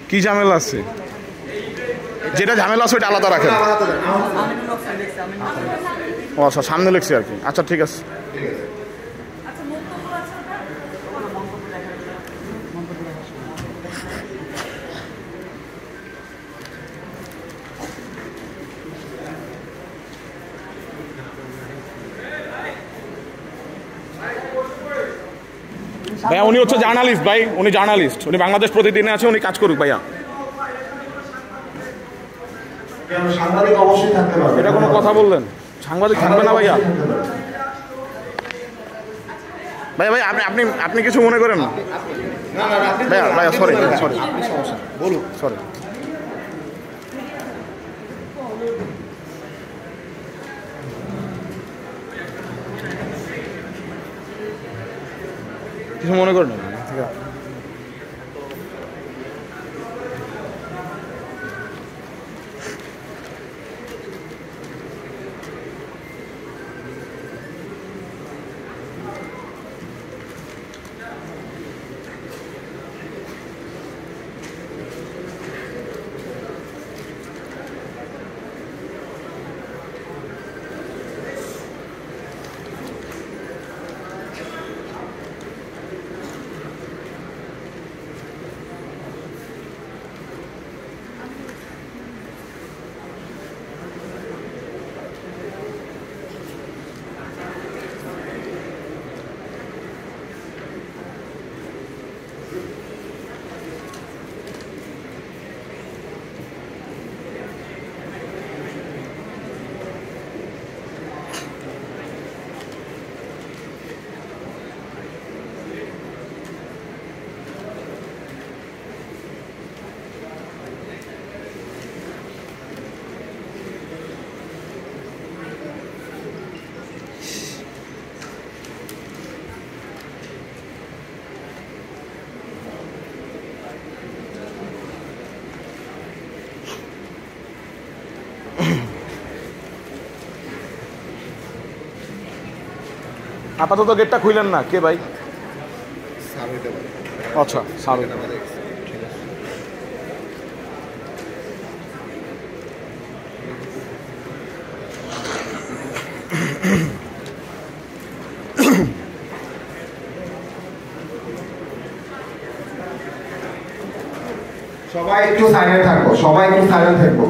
কি ঝামেলা আছে? যেটা ঝামেলা আছে ওইটা আলাদা রাখেন। ও আচ্ছা, সামনে লিখছি আর কি। আচ্ছা ঠিক আছে। ভাইয়া উনি হচ্ছে জার্নালিস্ট ভাই, উনি জার্নালিস্ট, উনি বাংলাদেশ প্রতিদিনে আছে, উনি কাজ করুক ভাইয়া। সাংবাদিক অবশ্যই থাকতে পারবে। এটা কোনো কথা বললেন? সাংবাদিক থাকবে না ভাইয়া? ভাইয়া ভাই আপনি আপনি আপনি কিছু মনে করেন না ভাইয়া? ভাইয়া সরি সরি, বলুন সরি। কিছু মনে করেন না? ঠিক আছে। আপাতত গেটটা খুললেন না কে ভাই? আচ্ছা স্যার, সবাই একটু সাইলেন্ট থাকবো, সবাই একটু সাইলেন্ট থাকবো।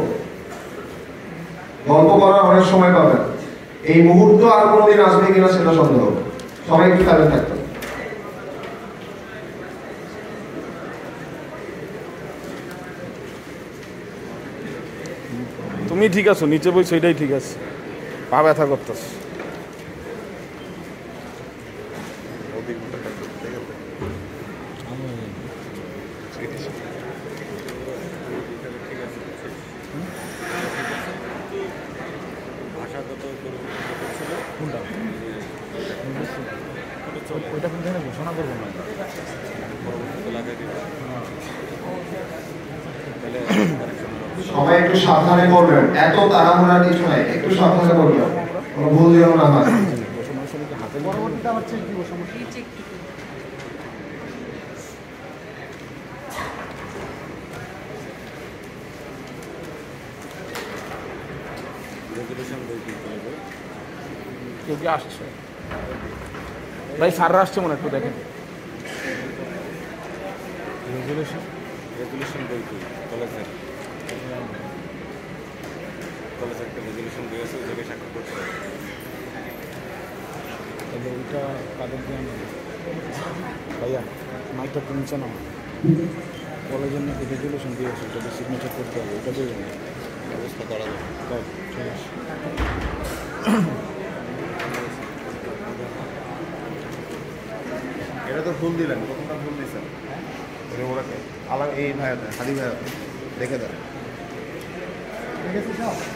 গল্প করার অনেক সময় পাবেন, এই মুহূর্ত আর কোনোদিন আসবে কিনা সেটা সন্দেহ। সবাই একটু সাইলেন্ট থাকবো। তুমি ঠিক আছো, নিচে বই সেটাই ঠিক আছে, পা ব্যথা করতেছ। ওইটা কিন্তু ঘোষণা করবো না। সবাই একটু সাবধানে করবেন, এত তাড়াহুড়ার কিছু নাই, একটু সাবধানে করবেন, কোনো ভুল যেন না হয়। পরবর্তীতে আবার চেক দিব, সমস্যা কেউ কি আসছে ভাই? স্যাররা আসছে মনে, একটু দেখেন। রেজুলেশন রেজুলেশন বই কি কলেজের কলেজের একটা রেজুলেশন বই আছে, ওই জায়গায় স্বাক্ষর করতে হবে। তাহলে ওইটা কাদের দিয়ে আনবে ভাইয়া? মাইকটা একটু নিচে নাও। কলেজের নাকি রেজুলেশন দিয়েছে, ওটাতে সিগনেচার করতে হবে, ওটা দিয়ে ব্যবস্থা করা যাবে। তাই ঠিক আছে। এটা তো ভুল দিলেন, প্রথমটা ভুল দিচ্ছেন। ওরাকে আলাদা, এই ভাই হাদি ভাই দেখে দেন,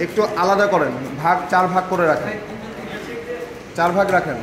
একটু আলাদা করেন, ভাগ 4 ভাগ করে রাখেন, 4 ভাগ রাখেন।